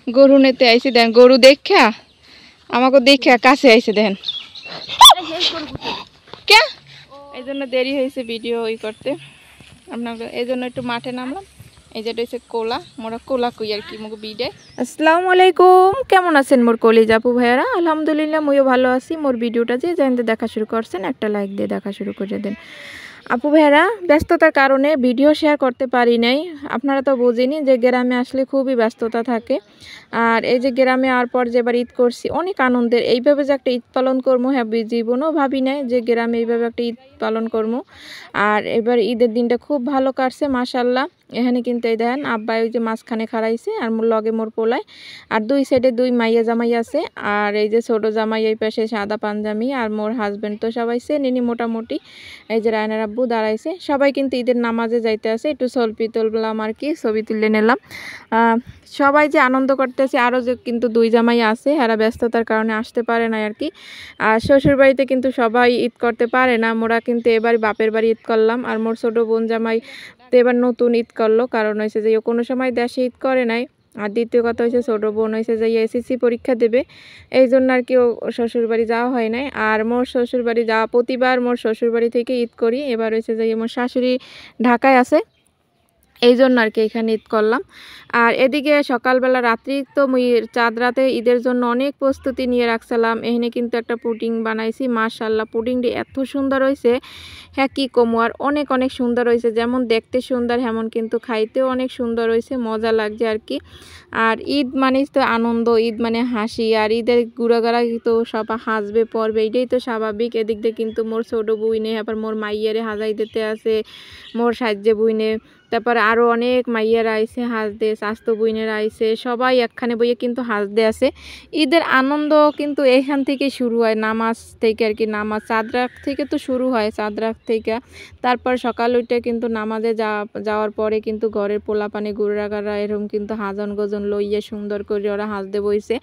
গরু নিতে আইছে দেন গরু দেখা আমাকে দেখা কাছে আইছে দেন কে এই জন্য দেরি হয়েছে ভিডিও করতে আপনাকে এই জন্য একটু মাঠে নামলাম এই যেটা হচ্ছে কোলা মোরা কোলা কই আর কি মুখে বিডে আসসালামু আলাইকুম কেমন আছেন মোর কলিজা আপু ভাইয়ারা আলহামদুলিল্লাহ মইও ভালো আছি মোর ভিডিওটা যে জানতে দেখা শুরু করছেন একটা লাইক দিয়ে দেখা শুরু করে দেন আপু ভাইয়ারা ব্যস্ততার কারণে ভিডিও শেয়ার করতে পারি নাই আপনারা তো বুঝেনি যে গ্রামে আসলে খুবই ব্যস্ততা থাকে আর এই যে গ্রামে আওয়ার পর যেবার ঈদ করছি অনেক আনন্দের এইভাবে যে একটা ঈদ পালন করবো হ্যাঁ জীবনও ভাবি নাই যে গ্রামে এইভাবে একটা ঈদ পালন করবো আর এবার ঈদের দিনটা খুব ভালো কাটছে মাশাল্লাহ এখানে কিন্তু এই দেখেন আব্বাই ওই যে মাঝখানে খাড়াইছে আর মোর লগে মোর পোলায় আর দুই সাইডে দুই মাইয়া জামাই আছে আর এই যে ছোট জামাই এই পাশে সাদা পাঞ্জামি আর মোর হাজবেন্ড তো সবাই নিনি মোটামুটি এই যে রায়নার আব্বু দাঁড়াইছে সবাই কিন্তু ঈদের নামাজে যাইতে আছে একটু সেলফি তুললাম আর কি ছবি তুলে নিলাম সবাই যে আনন্দ করতেছে আরও যে কিন্তু দুই জামাই আছে এরা ব্যস্ততার কারণে আসতে পারে না আর কি আর শ্বশুরবাড়িতে কিন্তু সবাই ঈদ করতে পারে না মোরা কিন্তু এবার বাপের বাড়ি ঈদ করলাম আর মোর ছোটো বোন জামাই তো এবার নতুন ঈদ করলো কারণ হয়েছে যে কোনো সময় দেশে ঈদ করে নাই আর দ্বিতীয় কথা হয়েছে ছোটো বোন হয়েছে যে এসএসসি পরীক্ষা দেবে এই জন্য আর কি ও শ্বশুরবাড়ি যাওয়া হয় নাই আর মোর শ্বশুরবাড়ি যাওয়া প্রতিবার মোর শ্বশুরবাড়ি থেকে ঈদ করি এবার হয়েছে যে মোর শাশুড়ি ঢাকায় আছে এই জন্য আর কি এখানে ঈদ করলাম আর এদিকে সকালবেলা রাত্রি তো মুই চাঁদ রাতে ঈদের জন্য অনেক প্রস্তুতি নিয়ে রাখছিলাম এখানে কিন্তু একটা পুডিং বানাইছি মাশাল্লাহ পুডিংটি এত সুন্দর হয়েছে হ্যাঁ কি কমু আর অনেক অনেক সুন্দর হয়েছে যেমন দেখতে সুন্দর তেমন কিন্তু খাইতেও অনেক সুন্দর হয়েছে মজা লাগছে আর কি আর ঈদ মানে তো আনন্দ ঈদ মানে হাসি আর ঈদের ঘুরাঘুরা তো সব হাসবে পড়বে এটাই তো স্বাভাবিক এদিক দিয়ে কিন্তু মোর ছোটো বুইনে আবার মোর মাইয়ারে হাজাই দিতে আছে মোর সাহায্যে বুইনে তারপরে আরও অনেক মাইয়ারা আইছে হাসদে স্বাস্থ্য বইনেরা আইছে সবাই একখানে বইয়ে কিন্তু হাসদে আছে ঈদের আনন্দ কিন্তু এখান থেকে শুরু হয় নামাজ থেকে আর কি নামাজ চাঁদ রাত থেকে তো শুরু হয় চাঁদ রাত থেকে তারপর সকাল উঠে কিন্তু নামাজে যাওয়ার পরে কিন্তু ঘরের পোলাপানি গুড়াগাড়া এরকম কিন্তু হাজন গজন লইয়ে সুন্দর করে ওরা হাসদে বইছে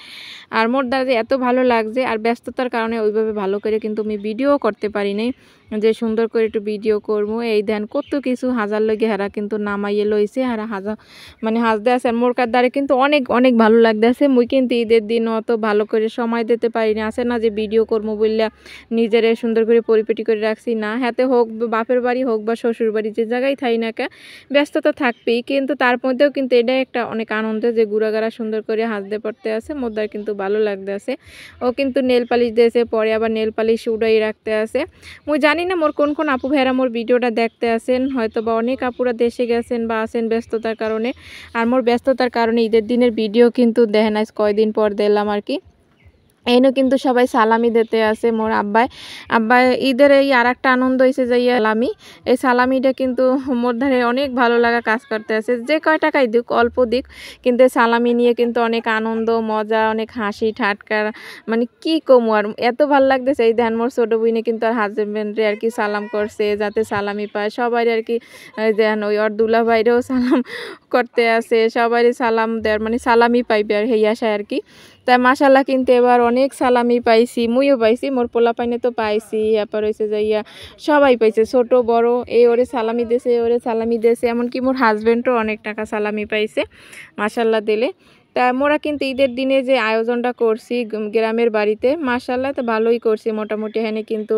আর মোর দ্বারা এত ভালো লাগছে আর ব্যস্ততার কারণে ওইভাবে ভালো করে কিন্তু আমি ভিডিও করতে পারি নাই যে সুন্দর করে একটু ভিডিও করবো এই দেন কত কিছু হাজার লগে হারা কিন্তু নামাইয়ে লইছে হারা হাজার মানে হাসতে আছে মোর কার দ্বারা কিন্তু অনেক অনেক ভালো লাগতেছে মুই কিন্তু ঈদের দিন অত ভালো করে সময় দিতে পারিনি আছে না যে ভিডিও করবো বললে নিজেরে সুন্দর করে পরিপাটি করে রাখছি না হাতে হোক বাপের বাড়ি হোক বা শ্বশুর বাড়ি যে জায়গায় থাই না কে ব্যস্ততা থাকবেই কিন্তু তার মধ্যেও কিন্তু এটাই একটা অনেক আনন্দ যে ঘুরাঘাড়া সুন্দর করে হাসতে পড়তে আছে মোর দ্বারা কিন্তু ভালো লাগতে আছে ও কিন্তু নেল পালিশ দিয়েছে পরে আবার নেল পালিশ উড়াই রাখতে আছে মুই জানি না মোর কোন কোন আপু ভাইরা মোর ভিডিওটা দেখতে আছেন হয়তো বা অনেক আপুরা দেশে গেছেন বা আছেন ব্যস্ততার কারণে আর মোর ব্যস্ততার কারণে ঈদের দিনের ভিডিও কিন্তু দেখেন আজ কয়দিন পর দিলাম আর কি এনে কিন্তু সবাই সালামি দিতে আছে মোর আব্বাই ঈদের এই আর একটা আনন্দ হয়েছে যে সালামি এই সালামিটা কিন্তু মোর ধারে অনেক ভালো লাগা কাজ করতে আছে যে কয় টাকাই দিক অল্প দিক কিন্তু সালামি নিয়ে কিন্তু অনেক আনন্দ মজা অনেক হাসি ঠাটকার মানে কি কমু আর এত ভালো লাগতেছে এই ধ্যান মোর ছোটো বইনে কিন্তু আর হাজবেন্ডরে আর কি সালাম করছে যাতে সালামি পায় সবাই আর কি দেন ওই ওর দুলা ভাইরেও সালাম করতে আছে সবাই সালাম দেওয়ার মানে সালামি পাইবে আর এই আশায় আর কি তাই মাশাল্লাহ কিন্তু এবার অনেক সালামি পাইছি মুইও পাইছি মোর পোলা পাইনে তো পাইছি এরপর হয়েছে যাইয়া সবাই পাইছে ছোট বড় এই ওরে সালামি দিয়েছে ওরে সালামি দিয়েছে এমনকি মোর হাজবেন্ডও অনেক টাকা সালামি পাইছে মাশাল্লাহ দিলে তা মোরা কিন্তু ঈদের দিনে যে আয়োজনটা করছি গ্রামের বাড়িতে মাশাল্লাহ তো ভালোই করছি মোটামুটি এখানে কিন্তু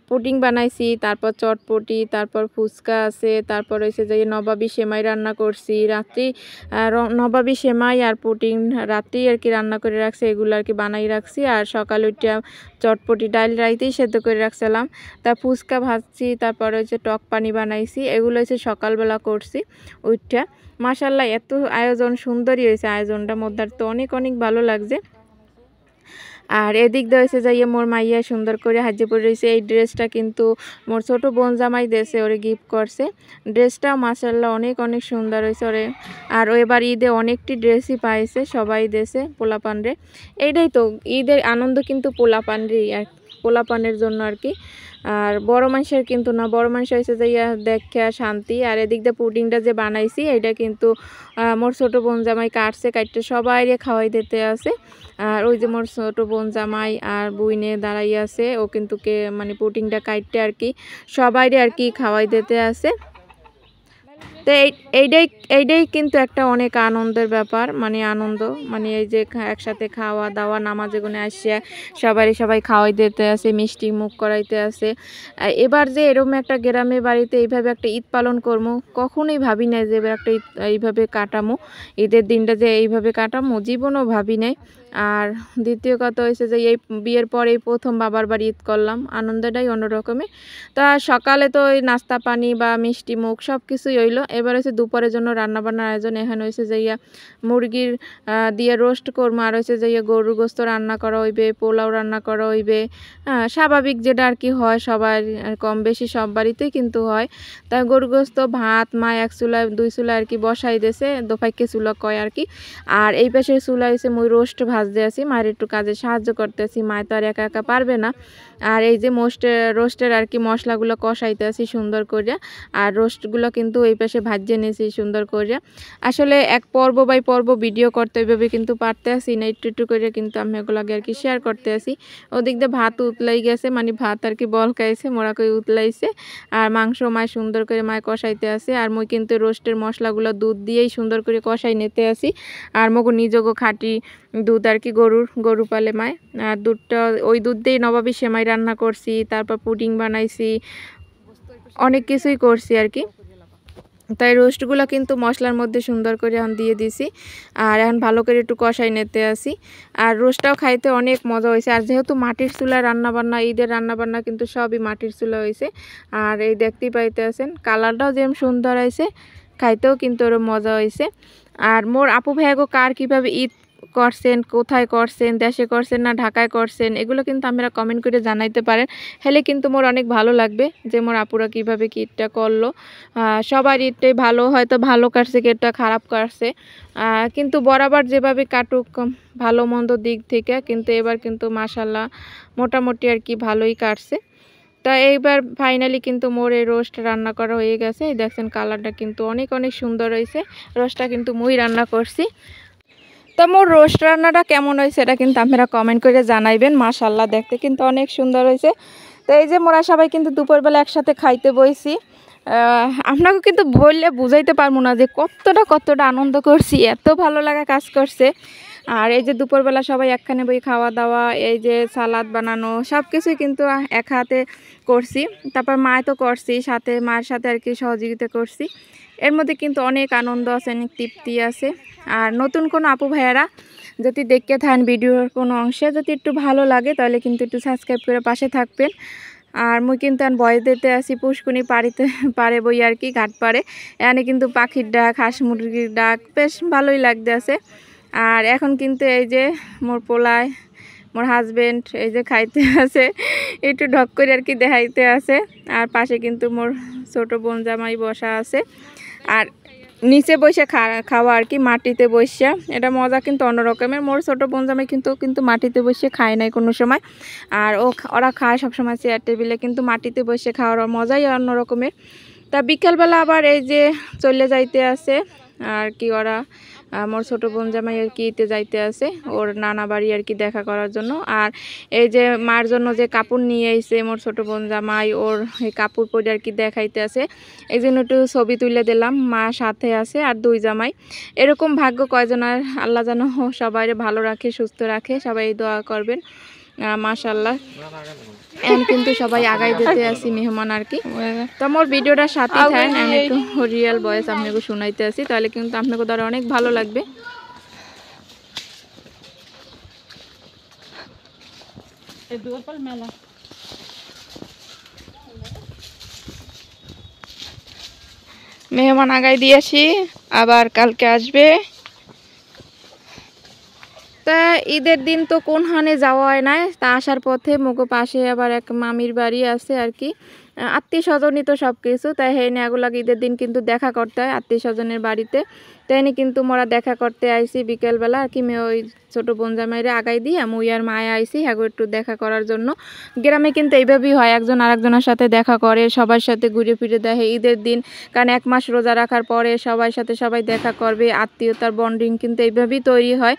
পুডিং বানাইছি তারপর চটপটি তারপর ফুচকা আছে তারপর হয়েছে যে নবাবী সেমাই রান্না করছি রাত্রি নবাবী সেমাই আর পুডিং রাত্রি আর কি রান্না করে রাখছি এগুলো আর কি বানাই রাখছি আর সকালে উঠে চটপটি ডাল রাইতেই সেদ্ধ করে রাখছিলাম তা ফুচকা ভাজছি তারপর হচ্ছে টক পানি বানাইছি এগুলো হচ্ছে সকালবেলা করছি উঠটা মাশাল্লাহ এত আয়োজন সুন্দরই হয়েছে আয়োজনটা মোদ্দার তো অনেক অনেক ভালো লাগছে আর এদিক দিয়ে হয়েছে যাইয়ে মোর মাইয়া সুন্দর করে হাজে পরে রয়েছে এই ড্রেসটা কিন্তু মোর ছোটো বোন জামাই দেশে ওরে গিফট করছে ড্রেসটা মাশাল্লাহ অনেক অনেক সুন্দর হয়েছে ওরে আর ও এবার ঈদে অনেকটি ড্রেসই পাইছে সবাই দেশে পোলাপানরে এইটাই তো ঈদের আনন্দ কিন্তু পোলাপানরই আর পোলাপানের জন্য আর কি আর বড় মানুষের কিন্তু না বড় মানুষ হয়েছে যে দেখে শান্তি আর এদিক দিয়ে পুডিংটা যে বানাইছি এটা কিন্তু মোর ছোটো বোন জামাই কাটছে কাটতে সবাই খাওয়াই দিতে আছে আর ওই যে মোর ছোটো বোন জামাই আর বুইনে দাঁড়াই আছে ও কিন্তু মানে পুডিংটা কাটতে আর কি সবাই আর কি খাওয়াই দিতে আছে তো এইটাই এইটাই কিন্তু একটা অনেক আনন্দের ব্যাপার, মানে আনন্দ, মানে এই যে একসাথে খাওয়া দাওয়া, নামাজে গুনে আসিয়া সবাই খাওয়াই দিতে আছে, মিষ্টি মুখ করাইতে আছে। এবার যে এরকম একটা গ্রামে বাড়িতে এইভাবে একটা ঈদ পালন করবো কখনোই ভাবি নাই, যে এবার একটা ঈদ এইভাবে কাটামো, ঈদের দিনটা যে এইভাবে কাটামো জীবনও ভাবি নাই। আর দ্বিতীয় কথা হয়েছে যে এই বিয়ের পর এই প্রথম বাবার বাড়ি ঈদ করলাম, আনন্দটাই অন্যরকমের। তা সকালে তো ওই নাস্তা পানি বা মিষ্টি মুখ সব কিছুই হইলো। এবার হচ্ছে দুপুরের জন্য রান্নাবান্নার আয়োজন। এখানে হয়েছে যে মুরগির দিয়ে রোস্ট করবো, আর হয়েছে যে গরুর গোস্ত রান্না করা হইবে, পোলাও রান্না করা হইবে। স্বাভাবিক যেটা আর কি হয় সবার কম বেশি সব বাড়িতেই কিন্তু হয়। তা গরুর গোস্ত ভাত মা এক চুলায় দুই চুলায় আর কি বসাই দিয়েছে, দোপাইকে চুলা কয় আর কি। আর এই পাশে চুলা হয়েছে মুই রোস্ট ভাজতে আছি, মায়ের একটু কাজে সাহায্য করতেছি, মায় তো আর একা একা পারবে না। আর এই যে রোস্টের আর কি মশলাগুলো কষাইতে আছি সুন্দর করে, আর রোস্টগুলো কিন্তু এই পাশে ভাজিয়ে নিয়েছি সুন্দর করে। আসলে এক পর্ব বাই পর্ব ভিডিও করতে ওইভাবে কিন্তু পারতে আসি না, একটু একটু করে কিন্তু আমি এগুলোকে আর কি শেয়ার করতে আসি। ওদিক দিয়ে ভাত উতলাই গেছে, মানে ভাত আর কি বল খাইছে, মোরা করে উতলাইছে। আর মাংস মায় সুন্দর করে মায় কষাইতে আসে, আর মই কিন্তু রোস্টের মশলাগুলো দুধ দিয়েই সুন্দর করে কষাই নিতে আসি। আর মগু নিজগো খাঁটি দুধ আর কি গরু পালে মায়, আর দুধটা ওই দুধ দিয়েই নবাবী সেমাই রান্না করছি, তারপর পুডিং বানাইছি, অনেক কিছুই করছি আর কি। তাই রোস্টগুলো কিন্তু মশলার মধ্যে সুন্দর করে এখন দিয়ে দিছি, আর এখন ভালো করে একটু কষাই নিতে আসি। আর রোস্টটাও খাইতে অনেক মজা হয়েছে। আর যেহেতু মাটির চুলা রান্নাবান্না, ঈদের রান্নাবান্না কিন্তু সবই মাটির চুলা হয়েছে। আর এই দেখতেই পাইতে আছেন কালারটাও যেমন সুন্দর হয়েছে, খাইতেও কিন্তু ওরও মজা হয়েছে। আর মোর আপু ভাইগো কার কীভাবে ঈদ করছেন, কোথায় করছেন, দেশে করছেন না ঢাকায় করছেন, এগুলো কিন্তু আপনারা কমেন্ট করে জানাইতে পারেন। হেলে কিন্তু মোর অনেক ভালো লাগবে যে মোর আপুরা কীভাবে কি ঈদটা করলো। সবার ঈদটাই ভালো, হয়তো ভালো কাটছে কেটটা খারাপ কাটছে, কিন্তু বরাবর যেভাবে কাটুক ভালো মন্দ দিক থেকে, কিন্তু এবার কিন্তু মাশাল্লাহ মোটামুটি আর কি ভালোই কাটছে। তা এইবার ফাইনালি কিন্তু মোর এই রোস্ট রান্না করা হয়ে গেছে। দেখছেন কালারটা কিন্তু অনেক অনেক সুন্দর হয়েছে, রোস্টটা কিন্তু মুই রান্না করছি। তো মোর রোস্ট রান্নাটা কেমন হয়েছে এটা কিন্তু আপনারা কমেন্ট করে জানাইবেন। মাশাল্লাহ দেখতে কিন্তু অনেক সুন্দর হয়েছে। তো এই যে মোরা সবাই কিন্তু দুপুরবেলা একসাথে খাইতে বইছি। আপনাকে কিন্তু বললে বুঝাইতে পারবো না যে কতটা আনন্দ করছি, এত ভালো লাগা কাজ করছে। আর এই যে দুপুরবেলা সবাই একখানে বই খাওয়া দাওয়া, এই যে সালাদ বানানো সব কিছুই কিন্তু এক হাতে করছি। তারপর মায় তো করছি, সাথে মায়ের সাথে আর কি সহযোগিতা করছি। এর মধ্যে কিন্তু অনেক আনন্দ আছে, অনেক তৃপ্তি আছে। আর নতুন কোনো আপু ভাইয়ারা যদি দেখতে থাকেন ভিডিওর কোনো অংশে যদি একটু ভালো লাগে, তাহলে কিন্তু একটু সাবস্ক্রাইব করে পাশে থাকবেন। আর মুই কিন্তু বয়স দিতে আসি পুষ্কুনি পারে বই আর কি, ঘাট পারে। এখানে কিন্তু পাখির ডাক, হাঁস মুরগির ডাক বেশ ভালোই লাগতে আছে। আর এখন কিন্তু এই যে মোর পোলায় মোর হাজবেন্ড এই যে খাইতে আছে, একটু ঢক করে আর কি দেখাইতে আছে। আর পাশে কিন্তু মোর ছোট বোন জামাই বসা আছে। আর নিচে বসে খাওয়া আর কি, মাটিতে বসে, এটা মজা কিন্তু অন্যরকমের। মোর ছোট বোন জামাই কিন্তু মাটিতে বসে খায় নাই কোনো সময়। আর ওরা খায় সবসময় চেয়ার টেবিলে, কিন্তু মাটিতে বসে খাওয়ার মজাই অন্যরকমের। তা বিকেলবেলা আবার এই যে চলে যাইতে আছে আর কি, ওরা মোর ছোট বোন জামাই আর কি ইতে যাইতে আছে ওর নানা বাড়ি আর কি দেখা করার জন্য। আর এই যে মার জন্য যে কাপড় নিয়ে আইছে মোর ছোট বোন জামাই, ওর এই কাপড় পরে আর কি দেখাইতে আছে। এই জন্য একটু ছবি তুলে দিলাম, মা সাথে আছে আর দুই জামাই। এরকম ভাগ্য কয়জনের, আল্লাহ যেন সবাই ভালো রাখে, সুস্থ রাখে, সবাই দোয়া করবেন। মাশাল্লাহ এখন কিন্তু সবাই আগাই দিতে আসি মেহমান আর কি। তো আমার ভিডিওটা সাথে থাকেন, আমি একটু রিয়েল ভয়েস আপনাকে শোনাইতে আসি, তাহলে কিন্তু আপনাকে দ্বারা অনেক ভালো লাগবে। মেহমান আগাই দিয়ে আসি, আবার কালকে আসবে। তা ঈদের দিন তো কোন হানে যাওয়া হয় না, তা আসার পথে মুখো পাশে আবার এক মামির বাড়ি আছে আর কি, আত্মীয় স্বজনই তো সব কিছু। তাই হেনে এগুলাকে ঈদের দিন কিন্তু দেখা করতে হয় আত্মীয় স্বজনের বাড়িতে। তাইনি কিন্তু মোরা দেখা করতে আইছি বিকেলবেলা আর কি ওই ছোটো বোন জামাইরে আগাই দিয়ে মুই আর মায়ে আইছি হ্যাঁ একটু দেখা করার জন্য। গ্রামে কিন্তু এইভাবেই হয়, একজন আরেকজনের সাথে দেখা করে, সবার সাথে ঘুরে ফিরে দেখে ঈদের দিন, কারণ 1 মাস রোজা রাখার পরে সবার সাথে সবাই দেখা করবে, আত্মীয়তার বন্ডিং কিন্তু এইভাবেই তৈরি হয়।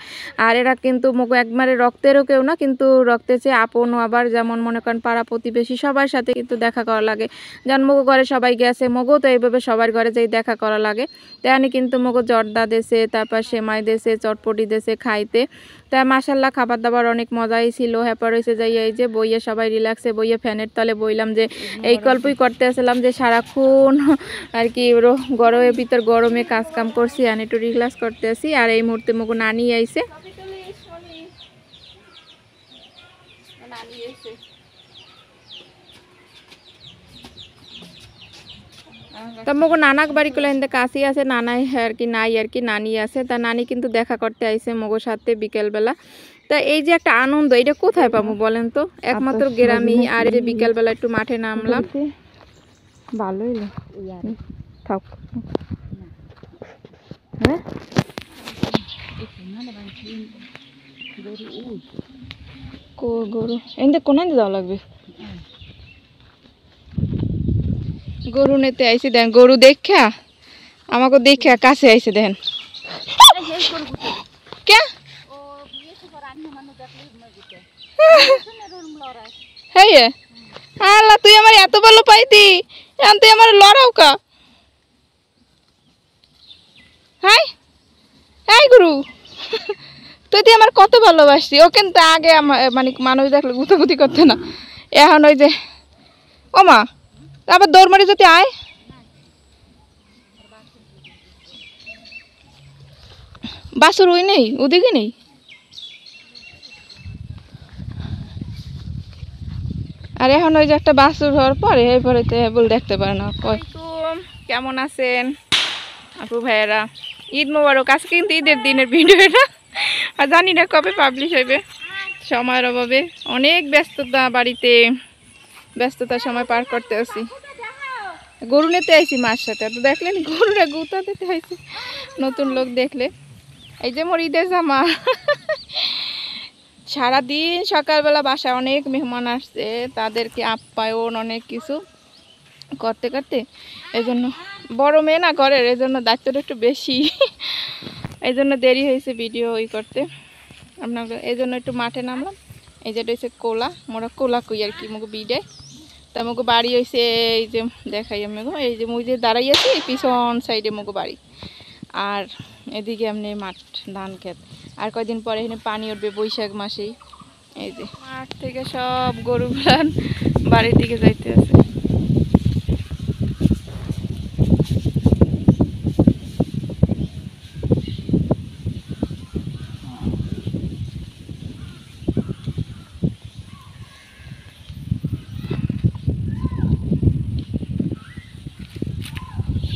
আর এরা কিন্তু মুখ একবারে রক্তেরও কেউ না, কিন্তু রক্তের চেয়ে আপনও, আবার যেমন মনে করেন পাড়া প্রতিবেশী সবার সাথে কিন্তু দেখা করা লাগে। যেমন মগো ঘরে সবাই গেছে, মগো তো এইভাবে সবার ঘরে যেই দেখা করা লাগে। তেমনি কিন্তু মগো জর্দা দেশে, তারপর সেমাই দেশে, চটপটি দেশে খাইতে। তা মাশাল্লাহ খাবার দাবার অনেক মজাই ছিল। হ্যাপার হয়েছে যাই এই যে বইয়ে সবাই রিল্যাক্সে বইয়ে ফ্যানের তলে বইলাম, যে এই গল্পই করতে আসলাম যে সারাক্ষণ আর কি গরমের ভিতর গরমে কাজ কাম করছি আর একটু রিল্যাক্স করতে আসি। আর এই মুহূর্তে মগো নানি আইছে, তা মগো নানাক বাড়ি গুলো এনতে কাছেই আছে, নানাই আর কি নাই আর কি নানি আছে। তা নানি কিন্তু দেখা করতে আইছে মগোর সাথে বিকেলবেলা। তা এই যে একটা আনন্দ, এটা কোথায় পাবো বলেন তো, একমাত্র গ্রামই। আর এই যে বিকেলবেলা একটু মাঠে নামলাম, ভালোই থাক হ্যাঁ গরু এনতে কোন যাওয়া লাগবে, গরু নিতে আইসি। দেন গরু দেখা আমাকে দেখা কাছে আইসে দেখেন কে হ্যাঁ আল্লাহ, তুই আমার এত ভালো পাইতি, এখন তুই আমার লড়াও কা। হাই হাই গুরু, তুই আমার কত ভালোবাসছি। ও কিন্তু আগে আমার মানে মানুষ দেখলে গুতাগুতি করতে না, এখন ওই যে ও মা আবার দৌড় মারি যদি আয়। বাসুর ওই নেই, ওদিকে নেই। আর এখন ওই যে একটা বাসুর হওয়ার পরে এরপরে বল দেখতে পারে না। কেমন আছেন আপু ভাইয়েরা? ঈদ মোবারক। আজকে কিন্তু ঈদের দিনের ভিডিওটা, আর জানি না কবে পাবলিশ হইবে, সময়ের অভাবে অনেক ব্যস্ততা, বাড়িতে ব্যস্ততার সময় পার করতে আসি। গরু নিতে আইসি মার সাথে, তো দেখলেন গরুরা গুতা দিতে আইসি নতুন লোক দেখলে। এই যে মোর ঈদের জামা। সারাদিন সকালবেলা বাসায় অনেক মেহমান আসছে, তাদেরকে আপ্যায়ন অনেক কিছু করতে করতে, এই জন্য বড় মেয়ে না ঘরের, এই জন্য দায়িত্বটা একটু বেশি, এই জন্য দেরি হয়েছে ভিডিও করতে আপনাকে। এই জন্য একটু মাঠে নামলাম। এই যেটা হচ্ছে কোলা, মোরা কোলা কই আর কি মুগো বিডে। তা মুগো বাড়ি হয়েছে এই যে দেখাই আমি, এই যে মুই যে দাঁড়াই আছি পিছন সাইডে মুগো বাড়ি, আর এদিকে এমনি মাঠ ধান ক্ষেত। আর কয়দিন পরে এখানে পানি উঠবে বৈশাখ মাসেই। এই যে মাঠ থেকে সব গরুগুলা বাড়ির দিকে যাইতে আছে।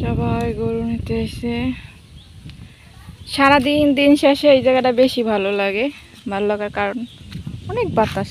সবাই গরু নিতে এসে সারাদিন দিন শেষে এই জায়গাটা বেশি ভালো লাগে। ভালো লাগার কারণ অনেক বাতাস,